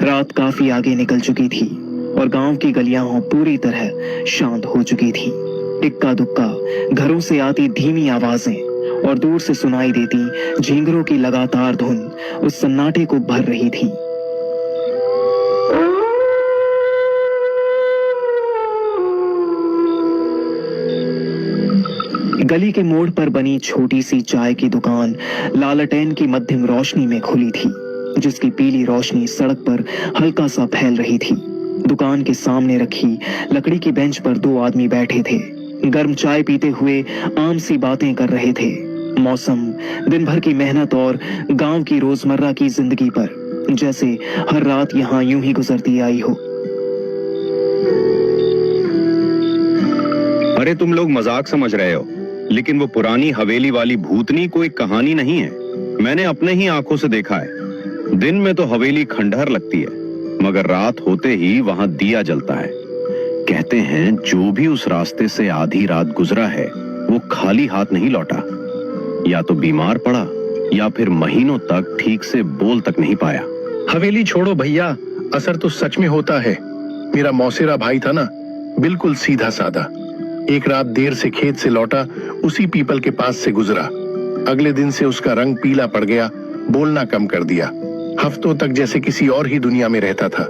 रात काफी आगे निकल चुकी थी और गांव की गलियां पूरी तरह शांत हो चुकी थी। इक्का दुक्का घरों से आती धीमी आवाजें और दूर से सुनाई देती झींगरों की लगातार धुन उस सन्नाटे को भर रही थी। गली के मोड़ पर बनी छोटी सी चाय की दुकान लालटेन की मध्यम रोशनी में खुली थी, जिसकी पीली रोशनी सड़क पर हल्का सा फैल रही थी। दुकान के सामने रखी लकड़ी की बेंच पर दो आदमी बैठे थे, गर्म चाय पीते हुए आम सी बातें कर रहे थे। मौसम, दिन भर की मेहनत और गांव की रोजमर्रा की जिंदगी पर, जैसे हर रात यहाँ यूं ही गुजरती आई हो। अरे तुम लोग मजाक समझ रहे हो, लेकिन वो पुरानी हवेली वाली भूतनी कोई कहानी नहीं है। मैंने अपने ही आंखों से देखा है। दिन में तो हवेली खंडहर लगती है, मगर रात होते ही वहां दिया जलता है। कहते हैं जो भी उस रास्ते से आधी रात गुजरा है वो खाली हाथ नहीं लौटा। या तो बीमार पड़ा या फिर महीनों तक ठीक से बोल तक नहीं पाया। हवेली छोड़ो भैया, असर तो सच में होता है। मेरा मौसेरा भाई था ना, बिल्कुल सीधा साधा। एक रात देर से खेत से लौटा, उसी पीपल के पास से गुजरा। अगले दिन से उसका रंग पीला पड़ गया, बोलना कम कर दिया। हफ्तों तक जैसे किसी और ही दुनिया में रहता था।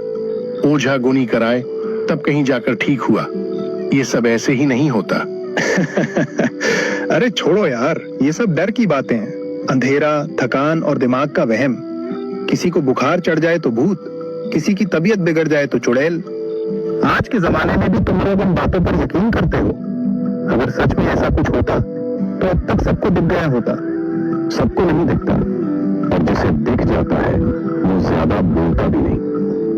ओझा गुनी कराए तब कहीं जाकर ठीक हुआ। ये सब ऐसे ही नहीं होता। अरे छोड़ो यार, ये सब डर की बातें हैं। अंधेरा, थकान और दिमाग का वहम। किसी को बुखार चढ़ जाए तो भूत, किसी की तबीयत बिगड़ जाए तो चुड़ैल। आज के जमाने में भी तुम लोग इन बातों पर यकीन करते हो। अगर सच में ऐसा कुछ होता तो अब तक सबको दिख गया होता। सबको नहीं दिखता, और जिसे दिख जाता है वो ज्यादा बोलता भी नहीं।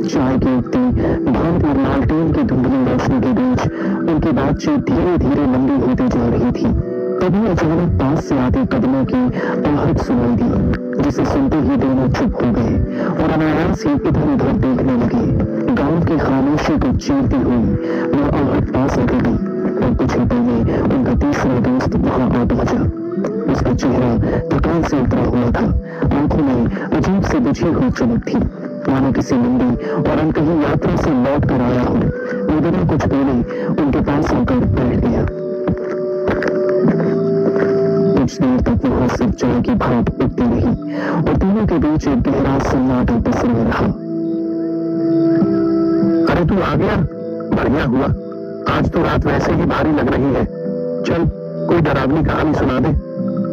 चाय की उठती भांति और लालटेन की धुंधली रोशनी के बीच उनकी बातचीत धीरे धीरे लंबी होती जा रही थी। तभी अचानक पास से आते कदमों की आहट सुनाई दी, जिसे सुनते ही दोनों चुप हो गए और अनायास ही इधर उधर देखने लगे। गांव की खामोशी को चीरती हुई वह आहट पास आ गई और कुछ ही पल में उनका तीसरा दोस्त वहां आ पहुंचा। उसका चेहरा थकान से उतरा हुआ था, आंखों में अजीब से बुझी हुई चमक थी, मानो किसी लंबी और अनकही यात्रा से लौट कर आया हो। वो बिना कुछ बोले उनके पास आकर बैठ गया। कुछ देर तक वहां सिर्फ चाय की भाप उठती रही और दोनों के बीच एक गहरा सन्नाटा पसरा रहा। अरे तू आ गया, बढ़िया हुआ। आज तो रात वैसे ही भारी लग रही है। चल कोई डरावनी कहानी सुना दे,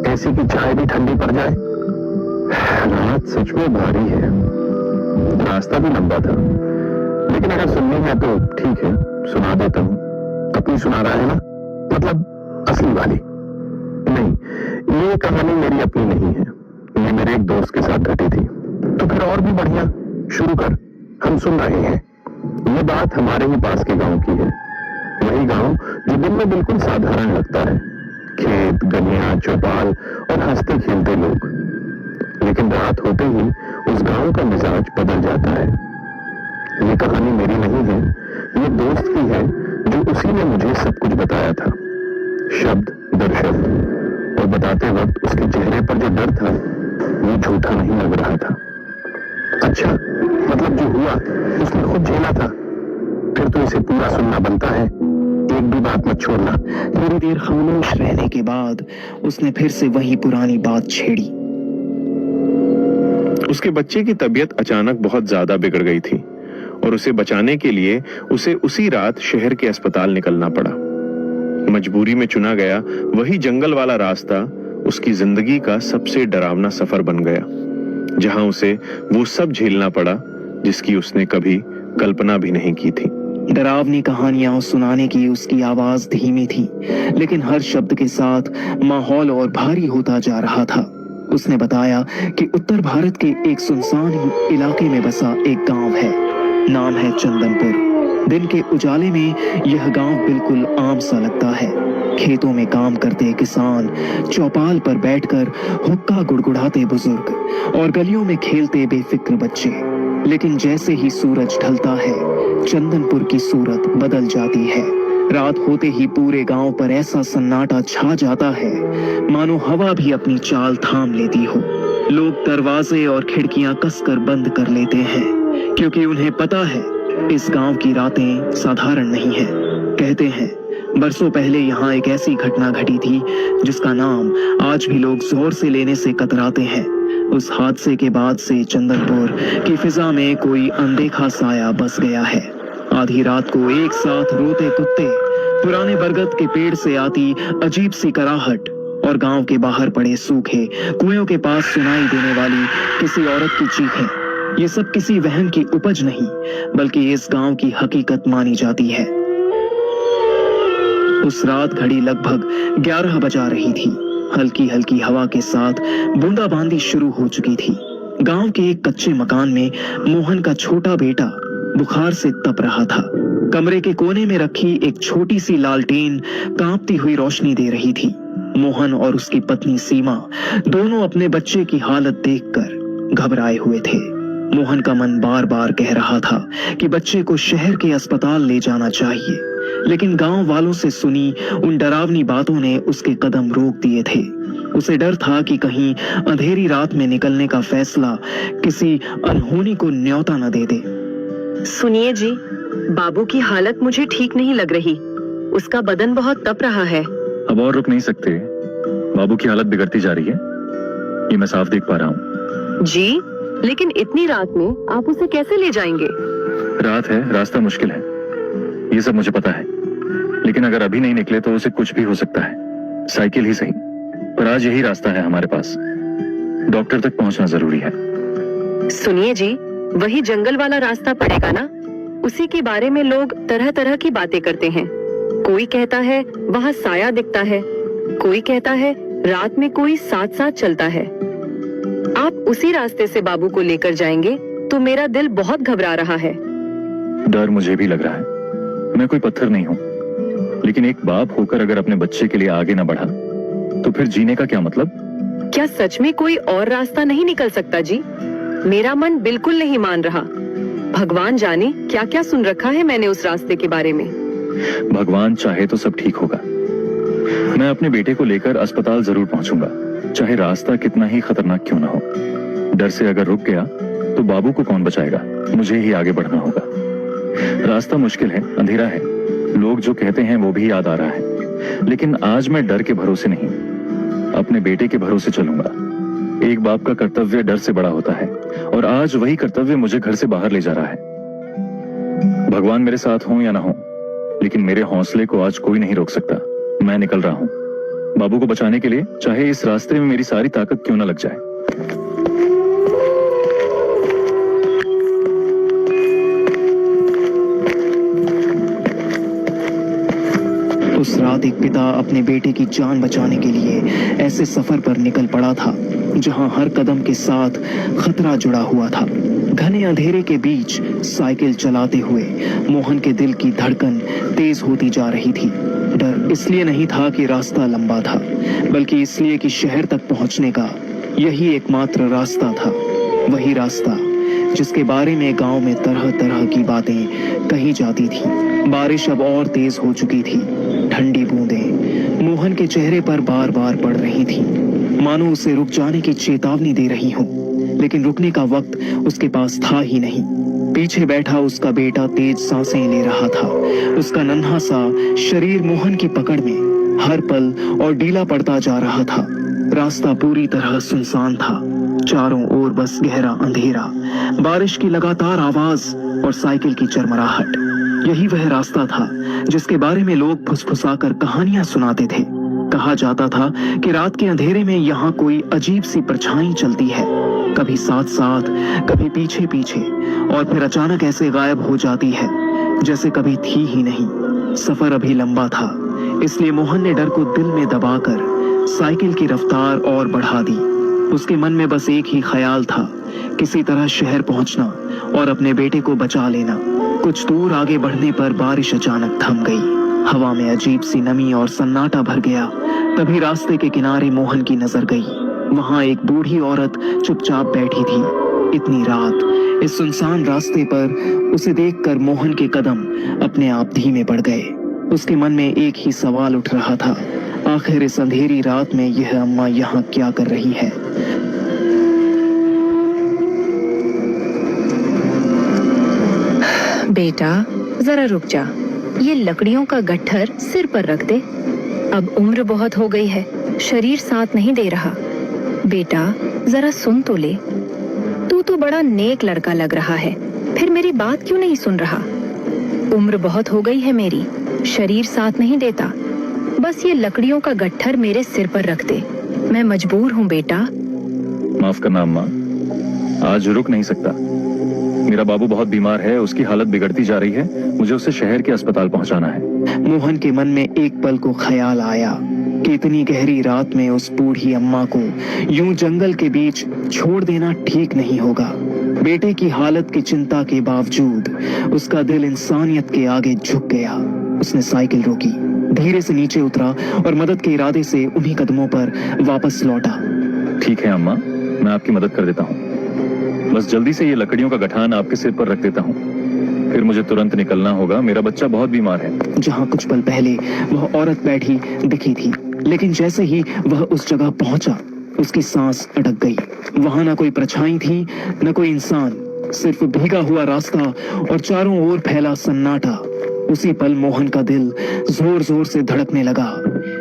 ऐसी कि चाय भी ठंडी पड़ जाए। रात सच में भारी है, रास्ता भी लंबा था, लेकिन अगर सुननी है तो ठीक है, सुना देता हूँ। अपनी सुना रहा है ना, मतलब असली वाली? नहीं, ये कहानी मेरी अपनी नहीं है, ये मेरे एक दोस्त के साथ घटी थी। तो फिर और भी बढ़िया, शुरू कर, हम सुन रहे हैं। ये बात हमारे ही पास के गांव की है। वही गांव जो दिन में बिल्कुल साधारण लगता है, खेत, गलियां, चौपाल और हंसते खेलते लोग। लेकिन रात होते ही उस गांव का मिजाज बदल जाता है। ये कहानी मेरी नहीं है, ये दोस्त की है, जो उसी ने मुझे सब कुछ बताया था, शब्द दर शब्द। और बताते वक्त उसके चेहरे पर जो डर था वो झूठा नहीं लग रहा था। अच्छा, मतलब जो हुआ उसने खुद झेला था? फिर तो इसे पूरा सुनना बनता है, एक भी बात मत छोड़ना। थोड़ी देर खामोश रहने के बाद उसने फिर से वही पुरानी बात छेड़ी। उसके बच्चे की तबीयत अचानक बहुत ज्यादा बिगड़ गई थी और उसे बचाने के लिए उसे उसी रात शहर के अस्पताल निकलना पड़ा। मजबूरी में चुना गया वही जंगल वाला रास्ता उसकी जिंदगी का सबसे डरावना सफर बन गया, जहां उसे वो सब झेलना पड़ा जिसकी उसने कभी कल्पना भी नहीं की थी। डरावनी कहानियां सुनाने की उसकी आवाज धीमी थी, लेकिन हर शब्द के साथ माहौल और भारी होता जा रहा था। उसने बताया कि उत्तर भारत के एक सुनसान इलाके में बसा एक गांव है, नाम है चंदनपुर। दिन के उजाले में यह गांव बिल्कुल आम सा लगता है। खेतों में काम करते किसान, चौपाल पर बैठकर हुक्का गुड़गुड़ाते बुजुर्ग और गलियों में खेलते बेफिक्र बच्चे। लेकिन जैसे ही सूरज ढलता है, चंदनपुर की सूरत बदल जाती है। रात होते ही पूरे गांव पर ऐसा सन्नाटा छा जाता है मानो हवा भी अपनी चाल थाम लेती हो। लोग दरवाजे और खिड़कियां कसकर बंद कर लेते हैं, क्योंकि उन्हें पता है इस गांव की रातें साधारण नहीं है। कहते हैं बरसों पहले यहाँ एक ऐसी घटना घटी थी जिसका नाम आज भी लोग जोर से लेने से कतराते हैं। उस हादसे के बाद से चंदनपुर की फिजा में कोई अनदेखा साया बस गया है। आधी रात को एक साथ रोते कुत्ते, पुराने बरगद के पेड़ से आती अजीब सी कराहट और गांव के बाहर पड़े सूखे कुएं के पास सुनाई देने वाली किसी औरत की चीखें, ये सब किसी वहम की उपज नहीं बल्कि इस गांव की हकीकत मानी जाती है। उस रात घड़ी लगभग 11 बजा रही थी। हल्की हल्की हवा के साथ बूंदाबांदी शुरू हो चुकी थी। गांव के एक कच्चे मकान में मोहन का छोटा बेटा बुखार से तप रहा था। कमरे के कोने में रखी एक छोटी सी लालटेन कांपती हुई रोशनी दे रही थी। मोहन और उसकी पत्नी सीमा दोनों अपने बच्चे की हालत देखकर घबराए हुए थे। मोहन का मन बार बार कह रहा था कि बच्चे को शहर के अस्पताल ले जाना चाहिए, लेकिन गांव वालों से सुनी उन डरावनी बातों ने उसके कदम रोक दिए थे। उसे डर था कि कहीं अंधेरी रात में निकलने का फैसला किसी अनहोनी को न्योता न दे दे। सुनिए जी, बाबू की हालत मुझे ठीक नहीं लग रही। उसका बदन बहुत तप रहा है। अब और रुक नहीं सकते। बाबू की हालत बिगड़ती जा रही है, ये मैं साफ देख पा रहा हूँ। जी, लेकिन इतनी रात में आप उसे कैसे ले जाएंगे? रात है, रास्ता मुश्किल है, ये सब मुझे पता है, लेकिन अगर अभी नहीं निकले तो उसे कुछ भी हो सकता है। साइकिल ही सही, पर आज यही रास्ता है हमारे पास। डॉक्टर तक पहुंचना जरूरी है। सुनिए जी, वही जंगल वाला रास्ता पड़ेगा ना? उसी के बारे में लोग तरह तरह की बातें करते हैं। कोई कहता है वहाँ साया दिखता है, कोई कहता है रात में कोई साथ साथ चलता है। आप उसी रास्ते से बाबू को लेकर जाएंगे तो मेरा दिल बहुत घबरा रहा है। डर मुझे भी लग रहा है। मैं कोई पत्थर नहीं हूँ, लेकिन एक बाप होकर अगर अपने बच्चे के लिए आगे न बढ़ा तो फिर जीने का क्या मतलब? क्या सच में कोई और रास्ता नहीं निकल सकता जी? मेरा मन बिल्कुल नहीं मान रहा। भगवान जाने क्या क्या सुन रखा है मैंने उस रास्ते के बारे में। भगवान चाहे तो सब ठीक होगा। मैं अपने बेटे को लेकर अस्पताल जरूर पहुंचूंगा, चाहे रास्ता कितना ही खतरनाक क्यों ना हो। डर से अगर रुक गया तो बाबू को कौन बचाएगा? मुझे ही आगे बढ़ना होगा। रास्ता मुश्किल है, अंधेरा है, लोग जो कहते हैं वो भी याद आ रहा है, लेकिन आज मैं डर के भरोसे नहीं, अपने बेटे के भरोसे चलूंगा। एक बाप का कर्तव्य डर से बड़ा होता है और आज वही कर्तव्य मुझे घर से बाहर ले जा रहा है। भगवान मेरे साथ हो या ना हो, लेकिन मेरे हौसले को आज कोई नहीं रोक सकता। मैं निकल रहा हूं बाबू को बचाने के लिए, चाहे इस रास्ते में मेरी सारी ताकत क्यों ना लग जाए। उस रात एक पिता अपने बेटे की जान बचाने के लिए ऐसे सफर पर निकल पड़ा था जहां हर कदम के साथ खतरा जुड़ा हुआ था। घने अंधेरे के बीच साइकिल चलाते हुए मोहन के दिल की धड़कन तेज होती जा रही थी। डर इसलिए नहीं था कि रास्ता लंबा था, बल्कि इसलिए कि शहर तक पहुंचने का यही एकमात्र रास्ता था। वही रास्ता जिसके बारे में गांव में तरह तरह की बातें कही जाती थी। बारिश अब और तेज हो चुकी थी। ठंडी बूंदें मोहन के चेहरे पर बार बार पड़ रही थी, मानो उसे रुक जाने की चेतावनी दे रही हो, लेकिन रुकने का वक्त उसके पास था ही नहीं। पीछे बैठा उसका बेटा तेज सांसें ले रहा था। उसका नन्हा सा शरीर मोहन की पकड़ में हर पल और ढीला पड़ता जा रहा था। रास्ता पूरी तरह सुनसान था। चारों ओर बस गहरा अंधेरा, बारिश की लगातार आवाज और साइकिल की चरमराहट। यही वह रास्ता था जिसके बारे में लोग फुसफुसाकर कहानियां सुनाते थे। कहा जाता था कि रात के अंधेरे में यहाँ कोई अजीब सी परछाई चलती है, कभी साथ साथ, कभी पीछे पीछे, और फिर अचानक ऐसे गायब हो जाती है जैसे कभी थी ही नहीं। सफर अभी लंबा था, इसलिए मोहन ने डर को दिल में दबाकर साइकिल की रफ्तार और बढ़ा दी। उसके मन में बस एक ही ख्याल था, किसी तरह शहर पहुंचना और अपने बेटे को बचा लेना। कुछ दूर आगे बढ़ने पर बारिश अचानक थम गई। हवा में अजीब सी नमी और सन्नाटा भर गया। तभी रास्ते के किनारे मोहन की नजर गई। वहां एक बूढ़ी औरत चुपचाप बैठी थी। इतनी रात इस सुनसान रास्ते पर उसे देखकर मोहन के कदम अपने आप धीमे पड़ गए। उसके मन में एक ही सवाल उठ रहा था, आखिर इस अंधेरी रात में यह अम्मा यहाँ क्या कर रही है? बेटा जरा रुक जा, ये लकड़ियों का गट्ठर सिर पर रख दे। अब उम्र बहुत हो गई है, शरीर साथ नहीं दे रहा। बेटा जरा सुन तो ले, तू तो बड़ा नेक लड़का लग रहा है, फिर मेरी बात क्यों नहीं सुन रहा? उम्र बहुत हो गई है मेरी, शरीर साथ नहीं देता। बस ये लकड़ियों का गट्ठर मेरे सिर पर रख दे, मैं मजबूर हूँ बेटा। माफ करना अम्मा, आज रुक नहीं सकता। मेरा बाबू बहुत बीमार है, उसकी हालत बिगड़ती जा रही है, मुझे उसे शहर के अस्पताल पहुंचाना है। मोहन के मन में एक पल को ख्याल आया कि इतनी गहरी रात में उस बूढ़ी अम्मा को यूं जंगल के बीच छोड़ देना ठीक नहीं होगा। बेटे की हालत की चिंता के बावजूद उसका दिल इंसानियत के आगे झुक गया। उसने साइकिल रोकी, धीरे से नीचे उतरा और मदद के इरादे से उन्हीं कदमों पर वापस लौटा। ठीक है अम्मा, मैं आपकी मदद कर देता हूँ। बस जल्दी से ये लकड़ियों का गठान आपके सिर पर रख देता हूँ, फिर मुझे तुरंत निकलना होगा, मेरा बच्चा बहुत बीमार है। जहाँ कुछ पल पहले वह औरत बैठी दिखी थी, लेकिन जैसे ही वह उस जगह पहुंचा उसकी सांस अटक गई। वहां न कोई परछाई थी, न कोई इंसान, सिर्फ भीगा हुआ रास्ता और चारों ओर फैला सन्नाटा। उसी पल मोहन का दिल जोर जोर से धड़कने लगा,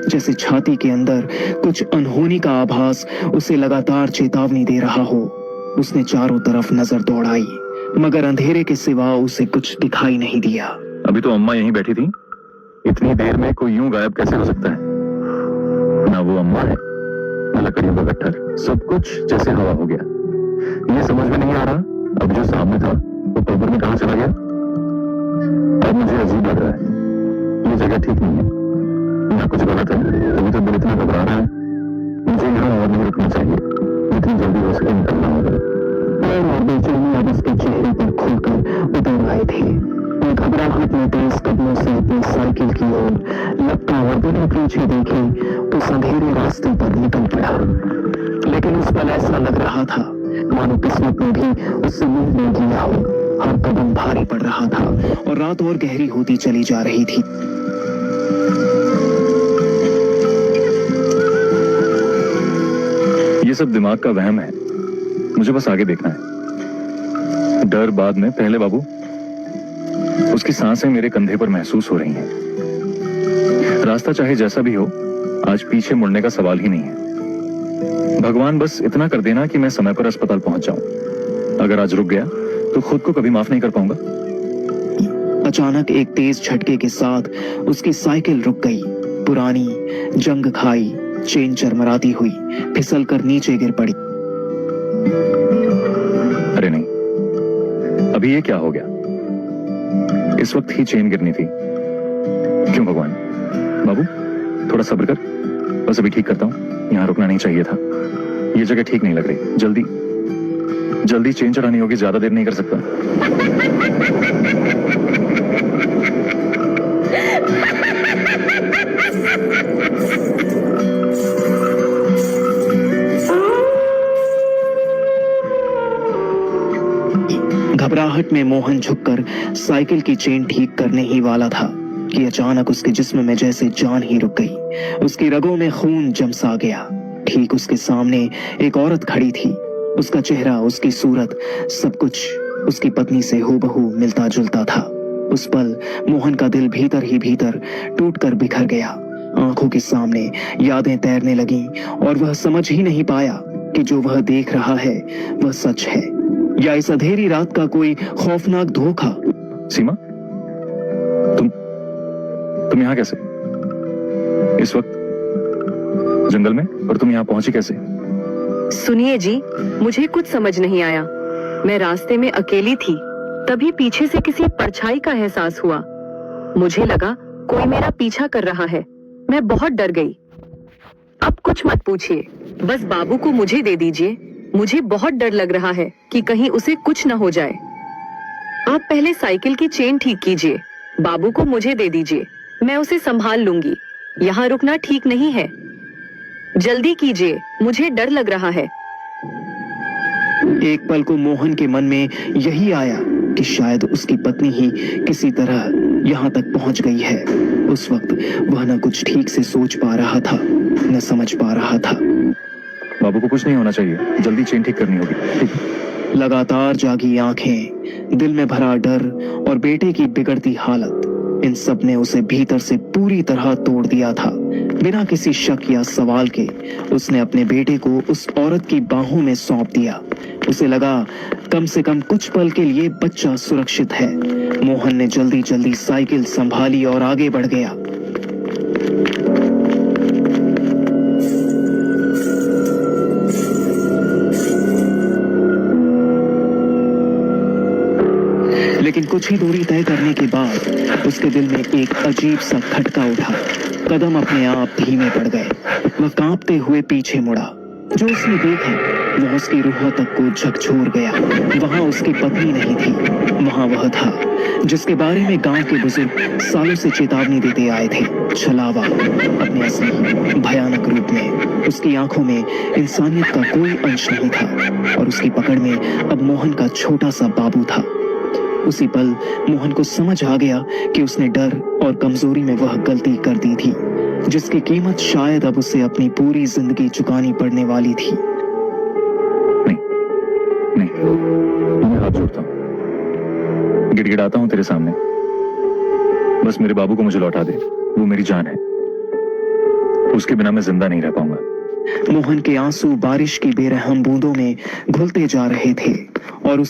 जैसे छाती के अंदर कुछ अनहोनी का आभास उसे लगातार चेतावनी दे रहा हो। उसने चारों तरफ नजर दौड़ाई, मगर अंधेरे के सिवा उसे कुछ दिखाई नहीं दिया। अभी तो अम्मा यहीं बैठी थी, इतनी देर में कोई यूं गायब कैसे हो सकता है? ना वो अम्मा है, ना लकड़ियों का गट्ठर, सब कुछ जैसे हवा हो गया। ये समझ में नहीं आ रहा, अब जो सामने था वो कब्र में कहां चला गया? अब मुझे अजीब लग रहा है, ये जगह ठीक नहीं है, यहाँ कुछ गलत है, तभी तो दिल इतना घबरा रहा है। मुझे यहाँ और नहीं रुकना चाहिए, जितनी जल्दी हो सके निकलना होगा। और बेचैनी अब उसके चेहरे पर खुलकर उतर आए थे। वह घबराहट में तेज कदमों से अपनी साइकिल की ओर लपका और बिना पीछे देखे उस अंधेरे रास्ते पर निकल पड़ा। लेकिन उस पल ऐसा लग रहा था मानो किस्मत ने भी उससे मुंह नहीं किया हो। हर कदम भारी पड़ रहा था और रात और गहरी होती चली जा रही थी। ये सब दिमाग का वहम है, मुझे बस आगे देखना है। डर बाद में, पहले बाबू। उसकी सांसें मेरे कंधे पर महसूस हो रही हैं। रास्ता चाहे जैसा भी हो, आज पीछे मुड़ने का सवाल ही नहीं है। भगवान बस इतना कर देना कि मैं समय पर अस्पताल पहुंच जाऊं। अगर आज रुक गया तो खुद को कभी माफ नहीं कर पाऊंगा। अचानक एक तेज झटके के साथ उसकी साइकिल रुक गई। पुरानी जंग खाई चेन चरमराती हुई फिसलकर नीचे गिर पड़ी। अरे नहीं, अभी ये क्या हो गया? इस वक्त ही चेन गिरनी थी। क्यों भगवान? बाबू थोड़ा सब्र कर, बस अभी ठीक करता हूं। यहाँ रुकना नहीं चाहिए था, ये जगह ठीक नहीं लग रही। जल्दी जल्दी चेन चढ़ानी होगी, ज्यादा देर नहीं कर सकता। घबराहट में मोहन झुककर साइकिल की चेन ठीक करने ही वाला था कि अचानक उसके जिस्म में जैसे जान ही रुक गई। उसकी रगों में खून जमसा गया। ठीक उसके सामने एक औरत खड़ी थी। उसका चेहरा, उसकी सूरत, सब कुछ उसकी पत्नी से हूबहू मिलता जुलता था। उस पल मोहन का दिल भीतर ही भीतर टूटकर बिखर गया। आंखों के सामने यादें तैरने लगीं और वह समझ ही नहीं पाया कि जो वह देख रहा है वह सच है या इस अंधेरी रात का कोई खौफनाक धोखा। सीमा, तुम यहाँ कैसे? इस वक्त जंगल में, और तुम यहाँ पहुंची कैसे? सुनिए जी, मुझे कुछ समझ नहीं आया। मैं रास्ते में अकेली थी, तभी पीछे से किसी परछाई का एहसास हुआ। मुझे लगा कोई मेरा पीछा कर रहा है। मैं बहुत डर गई। अब कुछ मत पूछिए, बस बाबू को मुझे दे दीजिए। मुझे बहुत डर लग रहा है कि कहीं उसे कुछ न हो जाए। आप पहले साइकिल की चेन ठीक कीजिए, बाबू को मुझे दे दीजिए, मैं उसे संभाल लूंगी। यहाँ रुकना ठीक नहीं है, जल्दी कीजिए, मुझे डर लग रहा है। एक पल को मोहन के मन में यही आया कि शायद उसकी पत्नी ही किसी तरह यहाँ तक पहुंच गई है। उस वक्त वह न कुछ ठीक से सोच पा रहा था, न समझ पा रहा था। बाबू को कुछ नहीं होना चाहिए, जल्दी चेन ठीक करनी होगी। लगातार जागी आंखें दिल में भरा डर और बेटे की बिगड़ती हालत, इन सब ने उसे भीतर से पूरी तरह तोड़ दिया था। बिना किसी शक या सवाल के उसने अपने बेटे को उस औरत की बाहों में सौंप दिया। उसे लगा कम से कम कुछ पल के लिए बच्चा सुरक्षित है। मोहन ने जल्दी जल्दी साइकिल संभाली और आगे बढ़ गया। लेकिन कुछ ही दूरी तय करने के बाद उसके दिल में एक अजीब सा खटका उठा। कदम अपने आप धीमे पड़ गए। वह कांपते हुए पीछे मुड़ा। जो उसने देखा वह उसकी रूह तक को झकझोर गया। वहां उसकी पत्नी नहीं थी, वहां वह था जिसके बारे में गांव के बुजुर्ग सालों से चेतावनी देते आए थे। छलावा अपने असली भयानक रूप में। उसकी आंखों में इंसानियत का कोई अंश नहीं था और उसकी पकड़ में अब मोहन का छोटा सा बाबू था। उसी पल मोहन को समझ आ गया कि उसने डर और कमजोरी में वह गलती कर दी थी जिसकी कीमत शायद अब उसे अपनी पूरी जिंदगी चुकानी पड़ने वाली थी। नहीं, मैं हाथ जोड़ता हूं, गिड़गिड़ाता हूं तेरे सामने। बस मेरे बाबू को मुझे लौटा दे, वो मेरी जान है। उसके बिना मैं जिंदा नहीं रह पाऊंगा। मोहन के आंसू बारिश की बेरहम बूंदों में घुलते जा रहे थे और उस